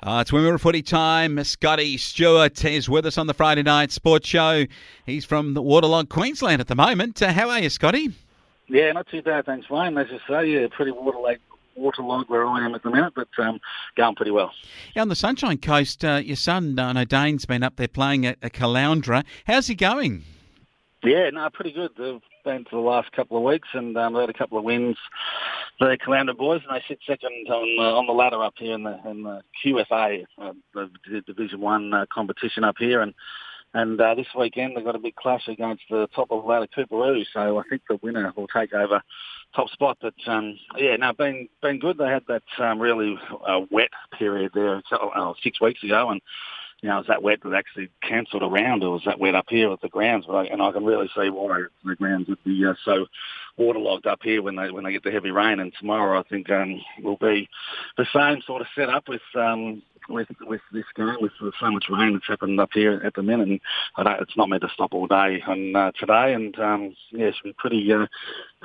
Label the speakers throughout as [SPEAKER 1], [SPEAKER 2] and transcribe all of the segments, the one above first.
[SPEAKER 1] It's Women Footy time. Scotty Stewart is with us on the Friday Night Sports Show. He's from the waterlogged Queensland at the moment. How are you, Scotty?
[SPEAKER 2] Yeah, not too bad, thanks, Wayne. As you say, yeah, pretty waterlogged where I am at the minute, but going pretty well.
[SPEAKER 1] Yeah, on the Sunshine Coast, your son, I know Dane's been up there playing at Caloundra. How's he going?
[SPEAKER 2] Yeah, no, pretty good. They've been for the last couple of weeks, and they had a couple of wins for the Caloundra boys, and they sit second on the ladder up here in the QFA, the Division 1 competition up here, and this weekend they've got a big clash against the top of the ladder, Cooperoo, so I think the winner will take over top spot. But been good. They had that really wet period there 6 weeks ago, and it was that wet that actually cancelled a round. It was that wet up here with the grounds, and I can really see why the grounds would be so waterlogged up here when they get the heavy rain. And tomorrow, I think will be the same sort of setup with this game, with so much rain that's happened up here at the minute. And it's not meant to stop all day today, and it should be pretty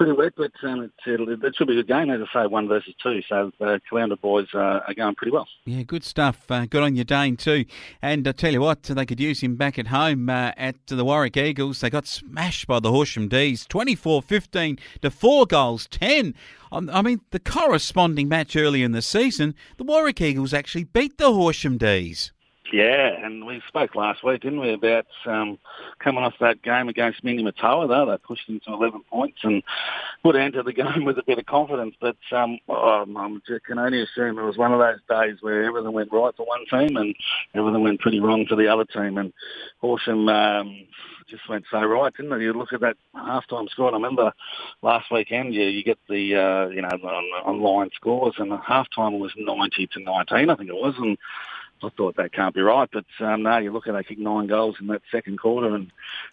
[SPEAKER 2] wet, but it should be a good game, as I say, 1 versus 2. So the Caloundra boys are going pretty well.
[SPEAKER 1] Yeah, good stuff. Good on your Dane too. And I tell you what, they could use him back at home at the Warrack Eagles. They got smashed by the Horsham D's, 24-15 to 4 goals, 10. I mean, the corresponding match earlier in the season, the Warrack Eagles actually beat the Horsham D's.
[SPEAKER 2] Yeah, and we spoke last week, didn't we, about coming off that game against Minimatawa, though. They pushed into 11 points and would enter the game with a bit of confidence. But I can only assume it was one of those days where everything went right for one team and everything went pretty wrong for the other team. And Horsham just went so right, didn't it? You look at that halftime score. And I remember last weekend, you get the online scores, and the halftime was 90-19, I think it was, and I thought that can't be right, but no, you look at they kicked 9 goals in that second quarter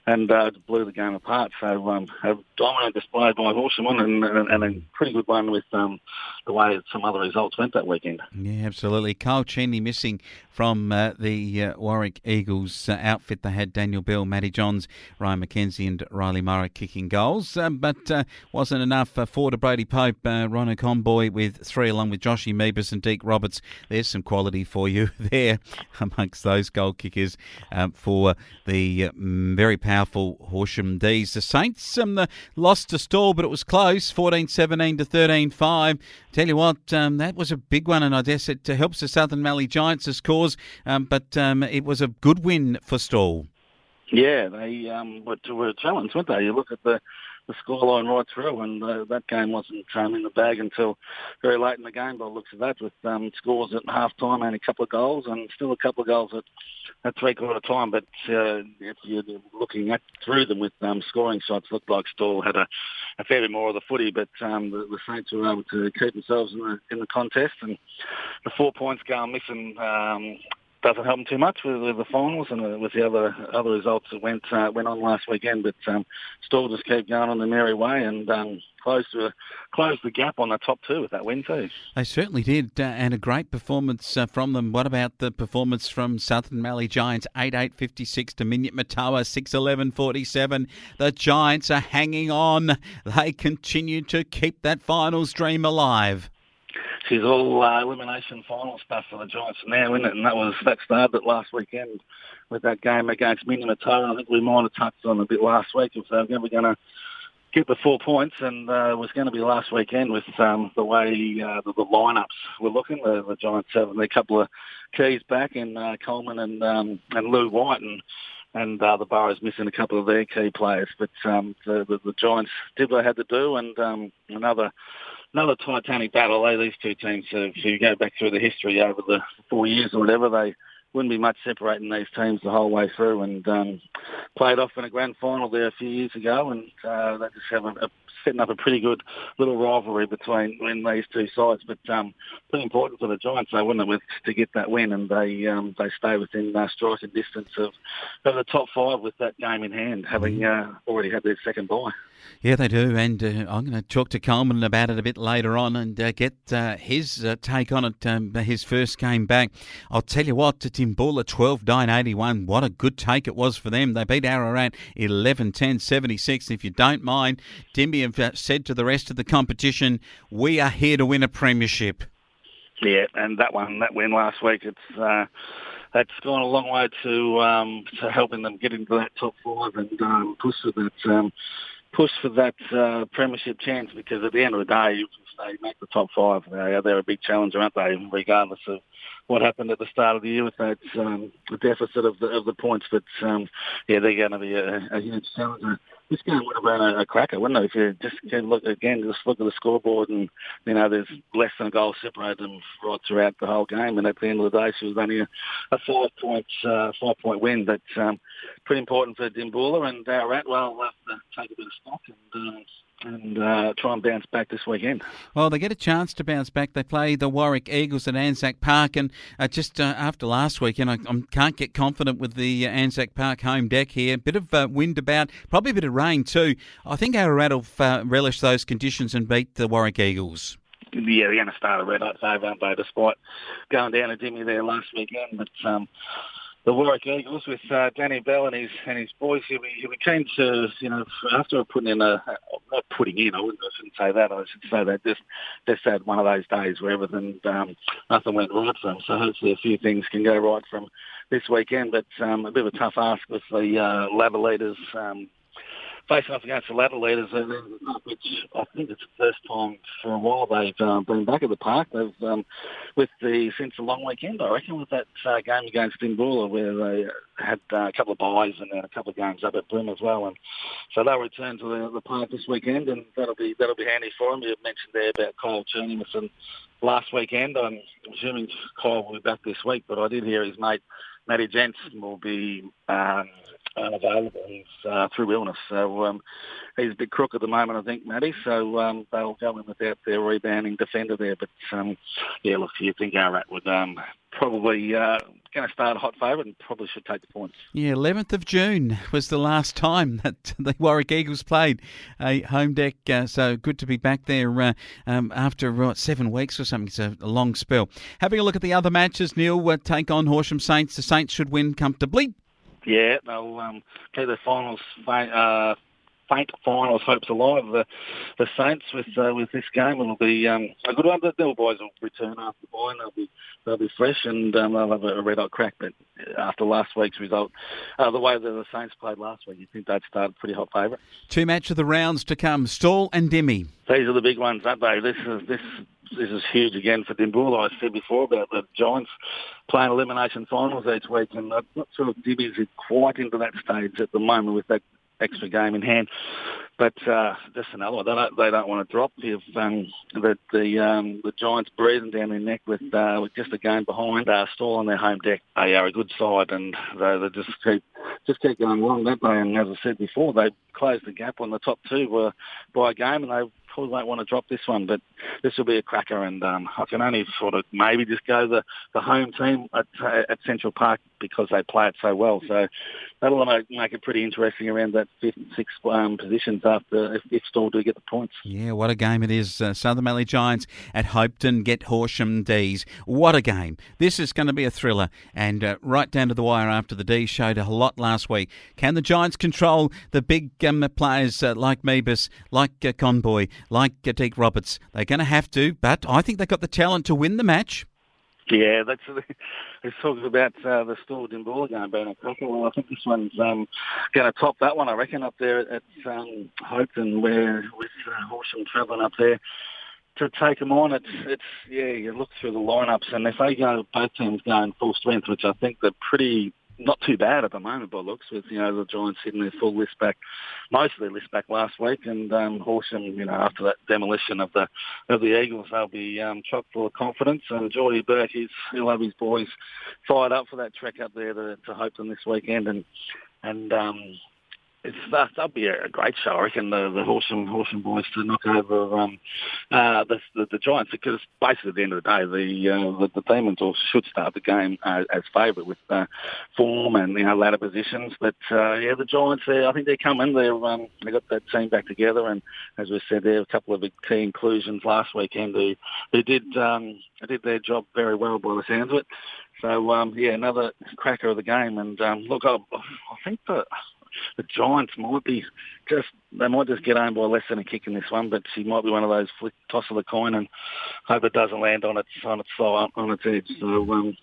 [SPEAKER 2] and blew the game apart. So a dominant display by Horsham and a pretty good one with the way some other results went that weekend.
[SPEAKER 1] Yeah, absolutely. Kyle Cheney missing from the Warrack Eagles outfit. They had Daniel Bell, Matty Johns, Ryan McKenzie and Riley Murray kicking goals, but wasn't enough for Brody Pope, Ron Comboy with 3 along with Joshy Meebus and Deke Roberts. There's some quality for you there amongst those goal kickers for the very powerful Horsham D's. The Saints lost to Stall, but it was close, 14-17 to 13-5. Tell you what, that was a big one, and I guess it helps the Southern Valley Giants' cause, but it was a good win for Stall.
[SPEAKER 2] Yeah, they were challenged, weren't they? You look at the scoreline right through, and that game wasn't in the bag until very late in the game by the looks of that, with scores at half-time and a couple of goals, and still a couple of goals at three-quarter time. But if you're looking through them with scoring shots, looked like Stall had a fair bit more of the footy, but the Saints were able to keep themselves in the contest, and the 4 points going missing doesn't help them too much with the finals and with the other results that went on last weekend. But Stall just kept going on the merry way and closed the gap on the top 2 with that win too.
[SPEAKER 1] They certainly did, and a great performance from them. What about the performance from Southern Valley Giants? 8-8-56 to Minimatawa, 6-11-47. The Giants are hanging on. They continue to keep that finals dream alive.
[SPEAKER 2] She's all elimination final stuff for the Giants now, isn't it? And that started last weekend with that game against Minimatawa. I think we might have touched on a bit last week if they were never going to get the 4 points, and it was going to be last weekend with the way the lineups were looking. The Giants have a couple of keys back in Coleman and Lou White, and the Borough's missing a couple of their key players. But the Giants did what they had to do, and another titanic battle. These two teams, if you go back through the history over the 4 years or whatever, they wouldn't be much separating these teams the whole way through, and played off in a grand final there a few years ago, and they just have setting up a pretty good little rivalry between these two sides. But pretty important for the Giants, though, wouldn't it, to get that win, and they stay within striking distance of the top 5 with that game in hand, having already had their second bye.
[SPEAKER 1] Yeah, they do, and I'm going to talk to Coleman about it a bit later on and get his take on it, his first game back. I'll tell you what, to Timbula 12-9-81, what a good take it was for them. They beat Ararat 11-10-76. If you don't mind, Timby have said to the rest of the competition, we are here to win a premiership.
[SPEAKER 2] Yeah, and that win last week, that's gone a long way to helping them get into that top five and push for that premiership chance. Because at the end of the day, if they make the top five, they're a big challenger, aren't they? Regardless of what happened at the start of the year with that the deficit of the points, but they're going to be a huge challenger. This game would have been a cracker, wouldn't it? If you just look at the scoreboard, and there's less than a goal separated them right throughout the whole game. And at the end of the day, she was only a 5 point win, but pretty important for Dimboola and Ratwell. Will have to take a bit of stock and try and bounce back this weekend.
[SPEAKER 1] Well, they get a chance to bounce back. They play the Warrack Eagles at Anzac Park, and just after last weekend, I can't get confident with the Anzac Park home deck here. A bit of wind about, probably a bit of rain too. I think Ararat will relish those conditions and beat the Warrack Eagles.
[SPEAKER 2] Yeah, they're going to start a red-hot favour, aren't they, despite going down a dimmy there last weekend. But the Warrack Eagles with Danny Bell and his boys, he'll be keen to, after putting in I shouldn't say that. I should say that just had one of those days where nothing went right for them. So hopefully a few things can go right from this weekend. But a bit of a tough ask with the ladder leaders facing off against the ladder leaders, which I think it's the first time for a while they've been back at the park. They've since the long weekend, I reckon, with that game against Dimboola, where they had a couple of byes and a couple of games up at Brim as well, and so they'll return to the park this weekend, and that'll be handy for them. You mentioned there about Kyle Chernimison last weekend. I'm assuming Kyle will be back this week, but I did hear his mate Matty Jensen will be unavailable. He's through illness, so he's a big crook at the moment, I think, Matty. So they'll go in without their rebounding defender there. But look, you think Ararat would probably going to start a hot favourite and probably should take the points.
[SPEAKER 1] Yeah, 11th of June was the last time that the Warrack Eagles played a home deck, so good to be back there after 7 weeks or something. It's a long spell. Having a look at the other matches, Neil, take on Horsham Saints. The Saints should win comfortably.
[SPEAKER 2] Yeah, they'll keep their finals faint finals hopes alive. The Saints with this game, it'll be a good one. The Devil boys will return after the bye, and they'll be fresh, and they'll have a red hot crack. But after last week's result, the way that the Saints played last week, you think they'd start a pretty hot favourite. 2
[SPEAKER 1] match of the rounds to come: Stall and Dimmy.
[SPEAKER 2] These are the big ones, aren't they? This is huge again for Dimboola. I said before about the Giants playing elimination finals each week, and I'm not sure if Dimmy's quite into that stage at the moment with that extra game in hand. But just another one. They don't want to drop. If the Giants breathing down their neck with just a game behind, Stall on their home deck. They are a good side, and they just keep going along, don't they? And as I said before, they closed the gap on the top two by a game, and they probably won't want to drop this one, but this will be a cracker, and I can only sort of maybe just go the home team at Central Park because they play it so well. So that'll make it pretty interesting around that 5th and 6th positions after if Stall do get the points.
[SPEAKER 1] Yeah, what a game it is. Southern Valley Giants at Hopetoun get Horsham D's. What a game. This is going to be a thriller, and right down to the wire after the D's showed a lot last week. Can the Giants control the big players like Meebus, like Conboy, like Deke Roberts? They're going to have to, but I think they've got the talent to win the match.
[SPEAKER 2] Yeah, it's talking about the Stall Dimboola game being a cracker. Well, I think this one's going to top that one, I reckon, up there at Hopetoun, where with Horsham travelling up there to take them on. You look through the lineups, and if they go, both teams going full strength, which I think they're pretty not too bad at the moment by looks, with the Giants hitting their full list back, most of their list back last week, and Horsham, after that demolition of the Eagles, they'll be chock full of confidence. And Geordie Burke, he'll have his boys fired up for that trek up there to Hopetoun this weekend, and that'll be a great show, I reckon, the Horsham boys to knock over the Giants, because basically at the end of the day, the Demons should start the game as favourite with form and ladder positions. But the Giants, I think they're coming. They got that team back together, and as we said, there were a couple of big key inclusions last weekend who did their job very well by the sounds of it. So another cracker of the game, and look, I think that. the Giants they might just get home by less than a kick in this one, but she might be one of those toss of the coin and hope it doesn't land on its side, on its edge. So,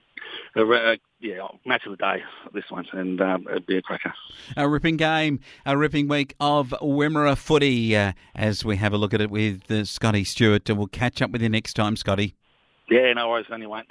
[SPEAKER 2] match of the day, this one, and it'd be a cracker.
[SPEAKER 1] A ripping game, a ripping week of Wimmera footy as we have a look at it with Scotty Stewart. We'll catch up with you next time, Scotty.
[SPEAKER 2] Yeah, no worries, anyway.